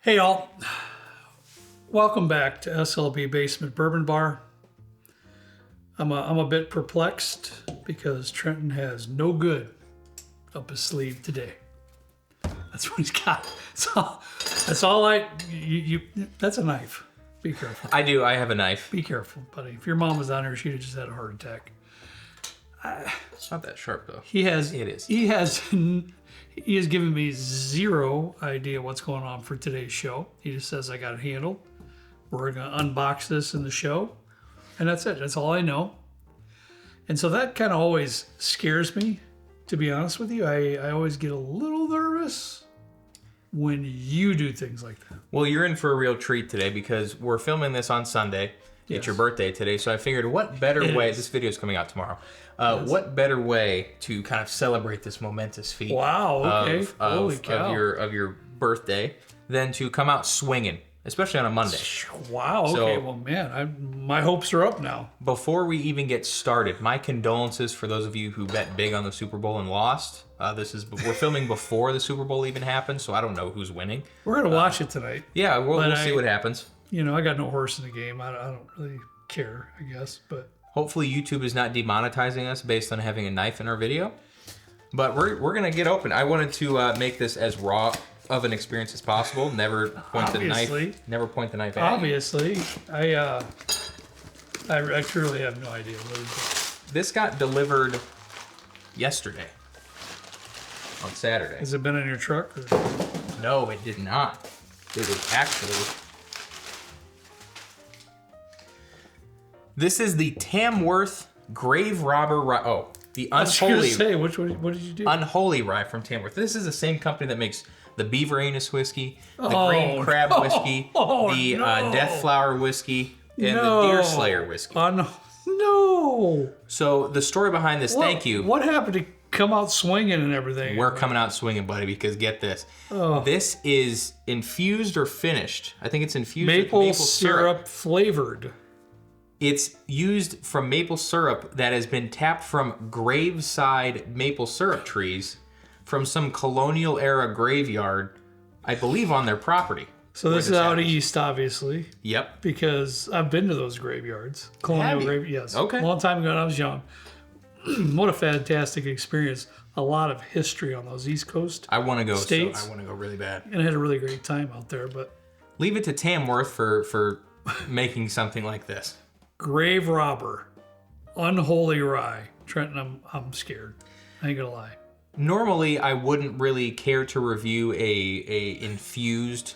Hey y'all, welcome back to SLB Basement Bourbon Bar. I'm a bit perplexed because Trenton has no good up his sleeve today. That's what he's got. So that's all that's a knife. Be careful. I do. I have a knife. Be careful, buddy. If your mom was down here, she'd have just had a heart attack. It's not that sharp though. It is. He has given me zero idea what's going on for today's show. He just says I got it handled. We're going to unbox this in the show. And that's it. That's all I know. And so that kind of always scares me, to be honest with you. I always get a little nervous when you do things like that. Well, you're in for a real treat today because we're filming this on Sunday. Yes. It's your birthday today. So I figured what better way, this video is coming out tomorrow. What better way to kind of celebrate this momentous feat of your birthday than to come out swinging, especially on a Monday. Wow. Okay. So, well, man, my hopes are up now. Before we even get started, my condolences for those of you who bet big on the Super Bowl and lost. We're filming before the Super Bowl even happened, so I don't know who's winning. We're gonna watch it tonight. Yeah, we'll see what happens. You know, I got no horse in the game. I don't really care, I guess, but. Hopefully YouTube is not demonetizing us based on having a knife in our video. But we're going to get open. I wanted to make this as raw of an experience as possible. Never point the knife at you. Obviously. I truly have no idea what it is. This got delivered yesterday. On Saturday. Has it been in your truck? Or? No, it did not. It was actually... This is the Tamworth Graverobber Rye. Oh, the Unholy. I was going to say, what did you do? Unholy Rye from Tamworth. This is the same company that makes the Beaver Anus whiskey, the Green Crab whiskey, the Death Flower whiskey, and the Deer Slayer whiskey. No. So the story behind this, thank you. What happened to come out swinging and everything? We're coming out swinging, buddy, because get this. Oh. This is infused or finished. I think it's infused maple with maple syrup flavored. It's used from maple syrup that has been tapped from graveside maple syrup trees from some colonial era graveyard, I believe on their property. So this is out east, obviously. Yep. Because I've been to those graveyards. Colonial graveyards, yes. Okay. A long time ago when I was young. What a fantastic experience. A lot of history on those East Coast I want to go states. So I want to go really bad. And I had a really great time out there, but... Leave it to Tamworth for making something like this. Graverobber Unholy Rye. Trenton, I'm scared. I ain't gonna lie. Normally, I wouldn't really care to review a infused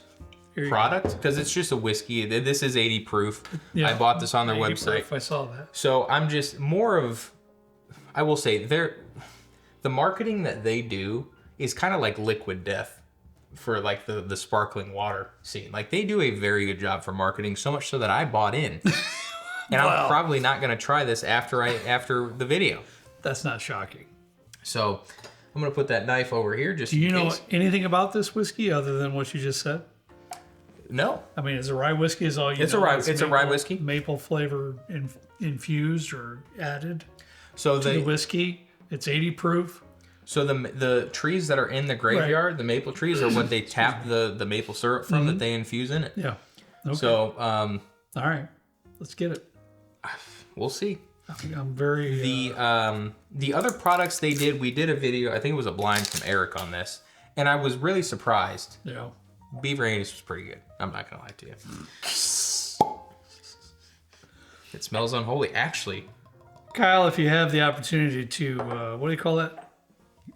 product because it's just a whiskey. This is 80 proof. Yeah, I bought this on their website. Proof, I saw that. So I'm just more of, I will say, the marketing that they do is kind of like Liquid Death for like the sparkling water scene. Like they do a very good job for marketing, so much so that I bought in. And I'm probably not going to try this after the video. That's not shocking. So I'm going to put that knife over here just in case. Do you know anything about this whiskey other than what you just said? No. I mean, is a rye whiskey is all you know? It's a rye whiskey. Maple flavor infused or added to the whiskey. It's 80 proof. So the trees that are in the graveyard, the maple trees, are what they tap the maple syrup from that they infuse in it. Yeah. Okay. So all right, let's get it. We'll see. I'm very... The other products we did a video, I think it was a blind from Eric on this, and I was really surprised. Yeah. Beaver Anus was pretty good. I'm not going to lie to you. It smells unholy. Actually... Kyle, if you have the opportunity to, what do you call that?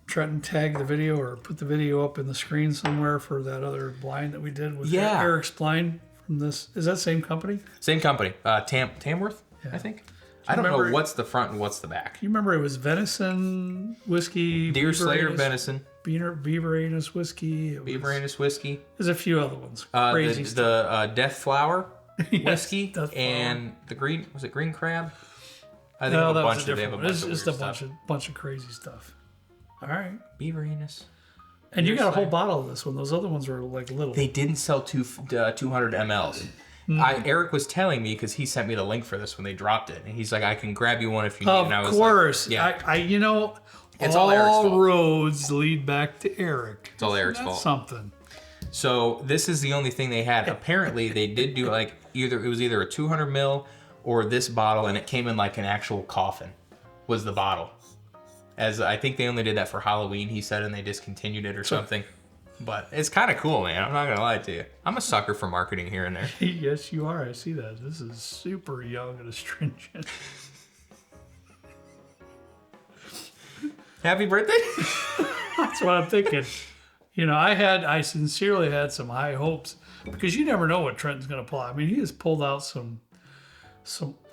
Trenton, tag the video or put the video up in the screen somewhere for that other blind that we did with Eric's blind from this. Is that the same company? Same company. Tamworth, I think. I don't know what's the front and what's the back. You remember it was venison whiskey, Deer Slayer venison, Beaver Anus whiskey. Beaver Anus whiskey. There's a few other ones. Crazy stuff. The Death Flower whiskey and the green, was it Green Crab? I think no, a bunch of them. It's just a bunch of crazy stuff. All right. Beaver Anus. And you got a whole bottle of this one. Those other ones were like little. They didn't sell 200 mLs. Eric was telling me because he sent me the link for this when they dropped it, and he's like, "I can grab you one if you need." Of course, like, yeah. It's all Eric's fault. Roads lead back to Eric. It's all Eric's fault. Something. So this is the only thing they had. Apparently, they did do like either a 200 ml or this bottle, and it came in like an actual coffin. Was the bottle? As I think they only did that for Halloween, he said, and they discontinued it or something. But it's kind of cool, man. I'm not gonna lie to you. I'm a sucker for marketing here and there. Yes, you are. I see that. This is super young and astringent. Happy birthday! That's what I'm thinking. You know, I sincerely had some high hopes because you never know what Trenton's going to pull out. I mean, he has pulled out some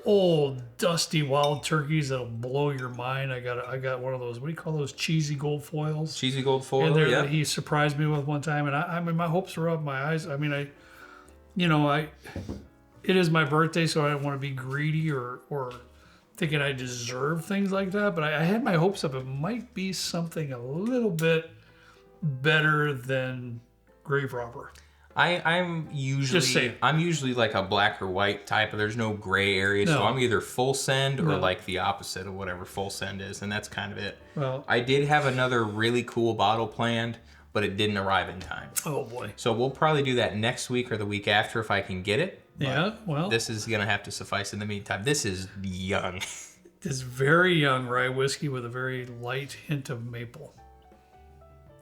old dusty wild turkeys that'll blow your mind. I got one of those. What do you call those? Cheesy gold foils. Cheesy gold foil. And Yeah. that he surprised me with one time, and I mean, my hopes were up. My eyes. I mean, it is my birthday, so I don't want to be greedy or thinking I deserve things like that. But I had my hopes up. It might be something a little bit better than Graverobber. I'm usually like a black or white type, but there's no gray area. So I'm either full send or like the opposite of whatever full send is, and that's kind of it. Well, I did have another really cool bottle planned, but it didn't arrive in time. oh boy. So we'll probably do that next week or the week after if I can get it. Yeah, well, This is gonna have to suffice in the meantime. This is young. This very young rye whiskey with a very light hint of maple.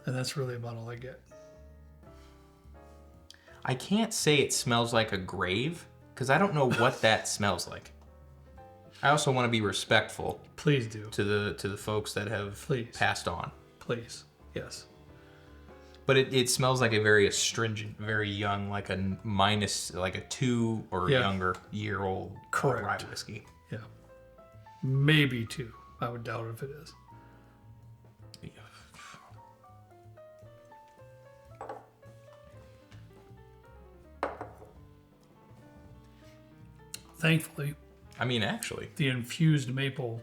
And that's really about all I get. I can't say it smells like a grave because I don't know what that smells like. I also want to be respectful. Please do. To the folks that have passed on. Please. Yes. But it smells like a very astringent, very young, like a 2 or younger year old rye whiskey. Yeah. Maybe 2. I would doubt if it is. Thankfully, I mean, actually, the infused maple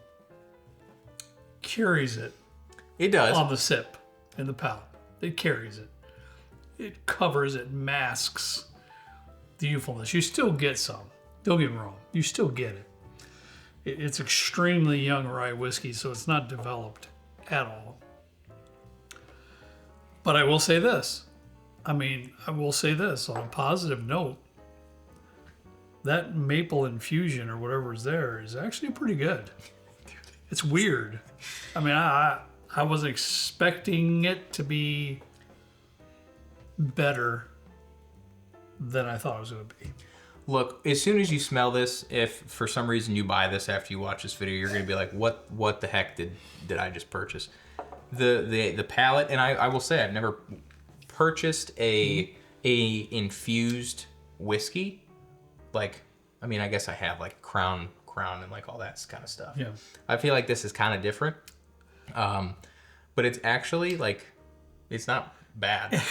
carries it. It does. On the sip, in the palate. It carries it. It covers, it masks the youthfulness. You still get some. Don't get me wrong. You still get it. It's extremely young rye whiskey, so it's not developed at all. But I will say this. I will say this on a positive note. That maple infusion or whatever is there is actually pretty good. It's weird. I mean, I was expecting it to be better than I thought it was going to be. Look, as soon as you smell this, if for some reason you buy this after you watch this video, you're going to be like, what the heck did I just purchase? The palate, and I will say I've never purchased a infused whiskey. Like, I mean, I guess I have like Crown and like all that kind of stuff. Yeah. I feel like this is kind of different. But it's actually like, it's not bad.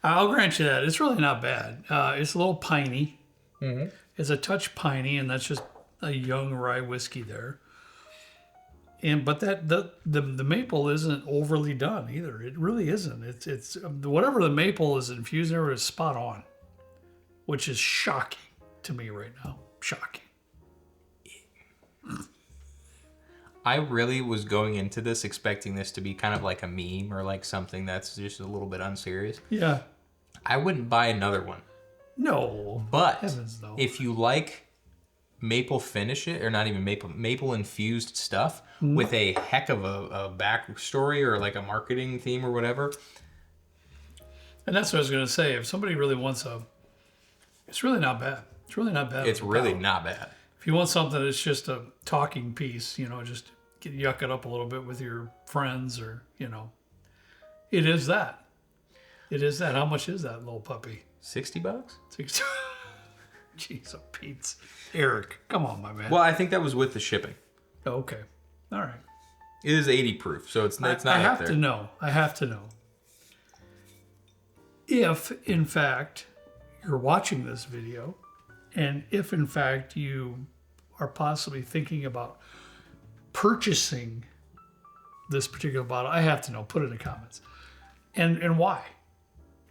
I'll grant you that. It's really not bad. It's a little piney. Mm-hmm. It's a touch piney, and that's just a young rye whiskey there. But the maple isn't overly done either. It really isn't. It's whatever the maple is infused in is spot on, which is shocking to me right now. Shocking. I really was going into this expecting this to be kind of like a meme or like something that's just a little bit unserious. Yeah. I wouldn't buy another one. No. But heavens, no. If you like maple finish it, or not even maple infused stuff with a heck of a backstory or like a marketing theme or whatever. And that's what I was going to say. If somebody really wants it's really not bad. It's really not bad. It's really not bad. If you want something that's just a talking piece, just yuck it up a little bit with your friends or, it is that. It is that. How much is that little puppy? $60? Jeez, Pete's. Eric, come on, my man. Well, I think that was with the shipping. Oh, okay. All right. It is 80 proof, so it's not I up have there. I have to know. If, in fact, you're watching this video, and if, in fact, you are possibly thinking about purchasing this particular bottle, I have to know. Put it in the comments. And why?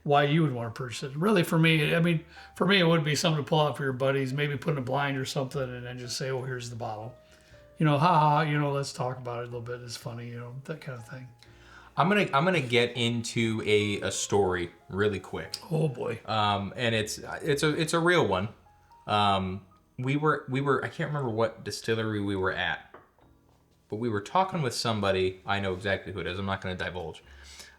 Why you would want to purchase it. Really, for me, it would be something to pull out for your buddies, maybe put in a blind or something, and then just say, oh, here's the bottle. Let's talk about it a little bit. It's funny, that kind of thing. I'm gonna get into a story really quick. Oh boy. And it's a real one. We were I can't remember what distillery we were at, but we were talking with somebody. I know exactly who it is. I'm not going to divulge.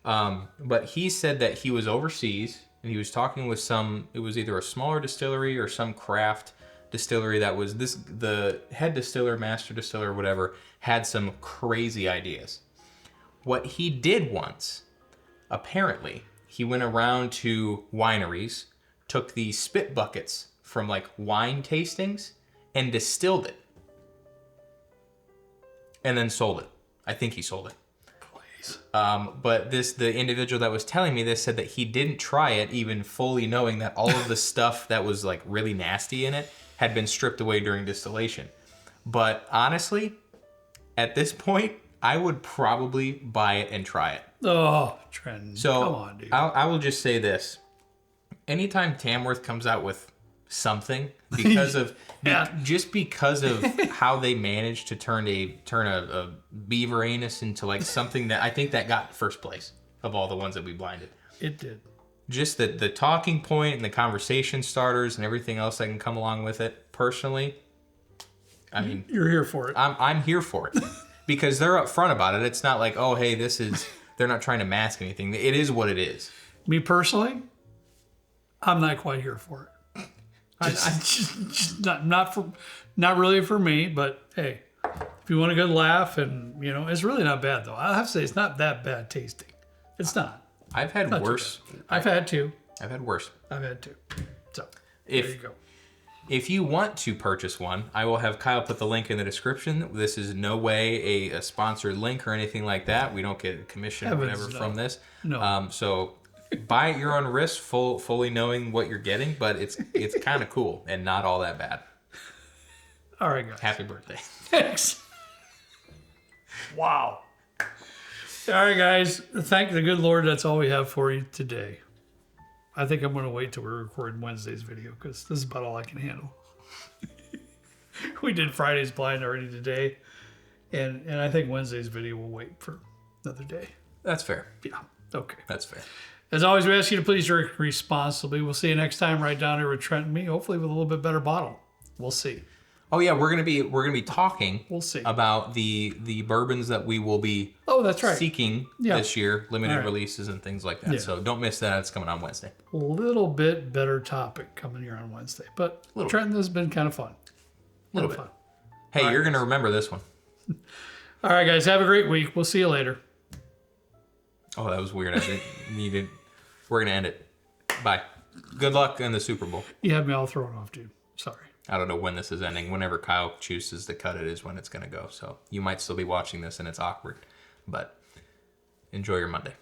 But he said that he was overseas and he was talking with it was either a smaller distillery or some craft distillery that was the head distiller, master distiller, whatever, had some crazy ideas. What he did once, apparently, he went around to wineries, took the spit buckets from like wine tastings and distilled it. And then sold it. I think he sold it. Please. But the individual that was telling me this said that he didn't try it even fully knowing that all of the stuff that was like really nasty in it had been stripped away during distillation. But honestly, at this point, I would probably buy it and try it. Oh, Trent. So come on, dude. I will just say this. Anytime Tamworth comes out with something because of just because of how they managed to turn a beaver anus into like something that I think that got first place of all the ones that we blinded. It did. Just the talking point and the conversation starters and everything else that can come along with it. Personally, I mean, You're here for it. I'm here for it because they're upfront about it. It's not like, oh, hey, they're not trying to mask anything. It is what it is. Me personally, I'm not quite here for it. I just not really for me. But hey, if you want a good laugh, and it's really not bad though. I have to say it's not that bad tasting. It's not. I've had worse. I've had two. I've had worse. I've had two. So there you go. If you want to purchase one, I will have Kyle put the link in the description. This is no way a sponsored link or anything like that. We don't get a commission or whatever from this. No. So buy at your own risk, fully knowing what you're getting, but it's kind of cool and not all that bad. All right, guys. Happy birthday. Thanks. Wow. All right, guys. Thank the good Lord. That's all we have for you today. I think I'm going to wait till we record Wednesday's video because this is about all I can handle. We did Friday's blind already today, and I think Wednesday's video will wait for another day. That's fair. Yeah. Okay. That's fair. As always, we ask you to please drink responsibly. We'll see you next time right down here with Trent and me, hopefully with a little bit better bottle. We'll see. Oh yeah, we're gonna be talking. We'll see About the bourbons that we will be. Oh, that's right. Seeking this year, limited releases and things like that. Yeah. So don't miss that. It's coming on Wednesday. A little bit better topic coming here on Wednesday, but Trent, this has been kind of fun. A little bit. Fun. Hey, you're gonna remember this one. All right, guys, have a great week. We'll see you later. Oh, that was weird. I didn't need it. We're gonna end it. Bye. Good luck in the Super Bowl. You had me all thrown off, dude. Sorry. I don't know when this is ending. Whenever Kyle chooses to cut it is when it's going to go. So you might still be watching this and it's awkward. But enjoy your Monday.